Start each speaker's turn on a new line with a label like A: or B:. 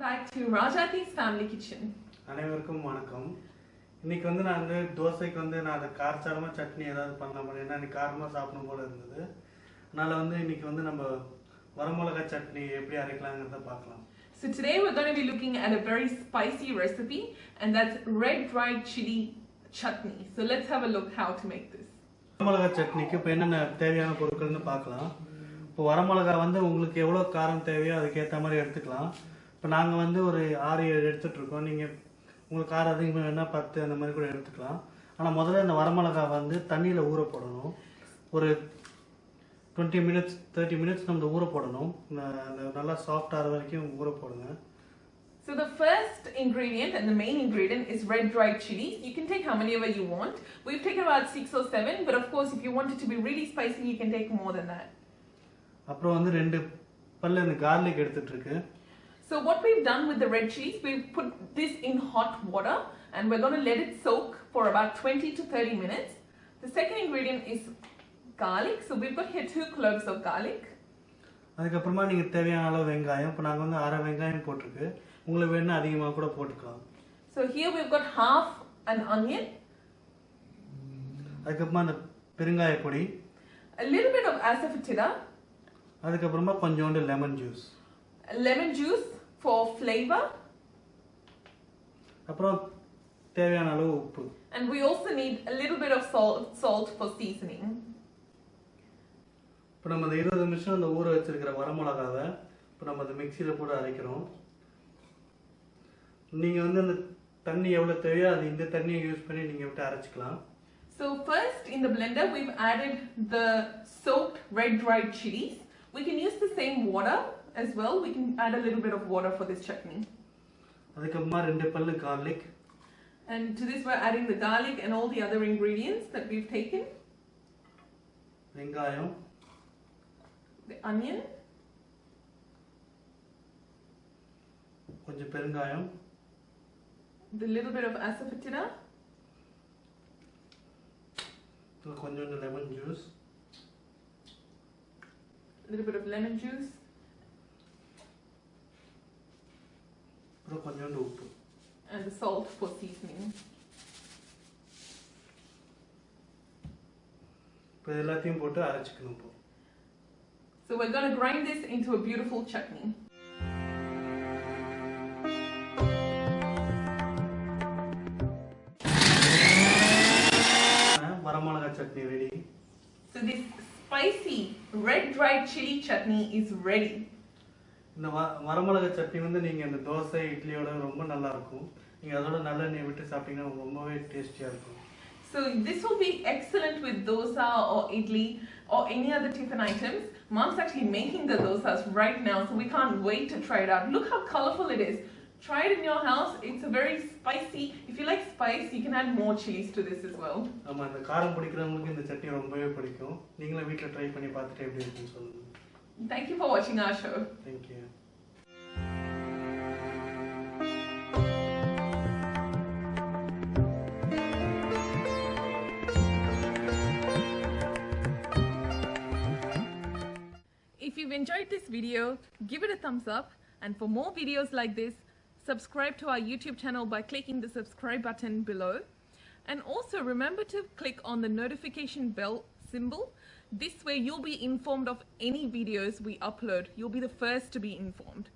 A: back to Rajathi's family kitchen.
B: அனைவருக்கும் வணக்கம். இன்னைக்கு வந்து நான் வந்து தோசைக்கு வந்து நான் அந்த காரசாரமா சட்னி ஏதாவது பண்ணலாம் போல ஏன்னா எனக்கு காரமா சாப்பிடணும் போல இருந்தது. அதனால வந்து இன்னைக்கு வந்து நம்ம வரமிளகாய் சட்னி எப்படி அரைக்கலாம்ங்கறத பார்க்கலாம்.
A: So today we're going to be looking at a very spicy recipe, and that's red dried chili chutney. So let's have a look how to make this.
B: வரமிளகாய் சட்னிக்கு இப்போ என்னென்ன தேவையான பொருட்கள்னு பார்க்கலாம். இப்போ வரமிளகாய் வந்து உங்களுக்கு எவ்வளவு காரம் தேவையோ அதுக்கு ஏத்த மாதிரி எடுத்துக்கலாம். இப்போ நாங்க வந்து ஒரு 6-7 எடுத்துட்டு இருக்கோம். நீங்க உங்களுக்கு காரம் அதிகமா வேணா 10 அந்த மாதிரி கூட எடுத்துக்கலாம். ஆனா முதல்ல இந்த வரமிளகாய் வந்து தண்ணியில ஊற போடணும். ஒரு 20 minutes 30 minutes நம்ம ஊற போடணும். நல்லா சாஃப்ட் ஆற வரைக்கும் ஊற போடுங்க.
A: So the first ingredient and the main ingredient is red dried chilies. You can take how many ever you want. We've taken about 6 or 7, but of course if you want it to be really spicy you can take more than that.
B: அப்புறம் வந்து 2 பல்லு அந்த garlic எடுத்துட்டு இருக்கு.
A: So what we've done with the red chilies, we've put this in hot water and we're going to let it soak for about 20 to 30 minutes. The second ingredient is garlic. So we've got here 2 cloves of garlic.
B: அதுக்கு அப்புறமா நீங்க தேவையான அளவு வெங்காயம். இப்போ நாங்க வந்து அரை வெங்காயம் போட்டுருக்கு. உங்களுக்கு வேணா அதிகமா கூட போட்டுக்கலாம்.
A: So here we've got half an onion.
B: அதுக்கு அப்புறமா அந்த பெருங்காய பொடி.
A: A little bit of asafoetida.
B: அதுக்கு அப்புறமா கொஞ்சோண்டு lemon juice.
A: Lemon juice for flavor.
B: அப்புறம் தேவையான அளவு உப்பு.
A: And we also need a little bit of salt for seasoning.
B: இப்போ நம்ம இந்த 20 நிமிஷம் அந்த ஊற வச்சிருக்கிற வரமிளகாவை இப்போ நம்ம அந்த மிக்ஸில போட்டு அரைக்கிறோம். நீங்க வந்து அந்த தண்ணி எவ்வளவு தேவையோ அது இந்த தண்ணியை யூஸ் பண்ணி நீங்க விட்டு அரைச்சுக்கலாம்.
A: So first in the blender we've added the soaked red dried chilies. We can use the same water as well. We can add a little bit of water for this chutney.
B: அதுக்கு அப்புறமா 2 பல்லு garlic.
A: And to this we're adding the garlic and all the other ingredients that we've taken.
B: வெங்காயம்.
A: The onion.
B: கொஞ்சம் பெருங்காயம்.
A: The little bit of asafoetida.
B: கொஞ்சோண்டு lemon juice.
A: A little bit of lemon juice.
B: அப்புறம் கொஞ்சோண்டு உப்பு.
A: And the salt for seasoning.
B: இப்போ எல்லாத்தையும் போட்டு அரைச்சுக்கணும் இப்போ.
A: So we're going to grind this into a beautiful chutney.
B: வரமிளகாய் chutney ready.
A: So this spicy red dried chili chutney is ready.
B: இந்த வரமிளகாய் சட்னி வந்து நீங்க இந்த தோசை இட்லியோட ரொம்ப நல்லா இருக்கும். நீங்க அதோட நல்லெண்ணெய் விட்டு சாப்பிட்டீங்கன்னா ரொம்பவே டேஸ்டியா இருக்கும்.
A: So this will be excellent with dosa or idli or any other tiffin items. Mom's actually making the dosas right now, so we can't wait to try it out. Look how colorful it is. Try it in your house. It's a very spicy. If you like spice, you can add more chilies to this as well.
B: ஆமா, இந்த காரம் பிடிக்கிறவங்களுக்கு இந்த சட்னி ரொம்பவே பிடிக்கும். நீங்களும் வீட்ல try பண்ணி பார்த்துட்டு எப்படி இருக்குன்னு சொல்லுங்க.
A: Thank you for watching our show.
B: Thank you.
A: If you've enjoyed this video, give it a thumbs up, and for more videos like this, subscribe to our YouTube channel by clicking the subscribe button below. And also remember to click on the notification bell symbol. This way you'll be informed of any videos we upload. You'll be the first to be informed.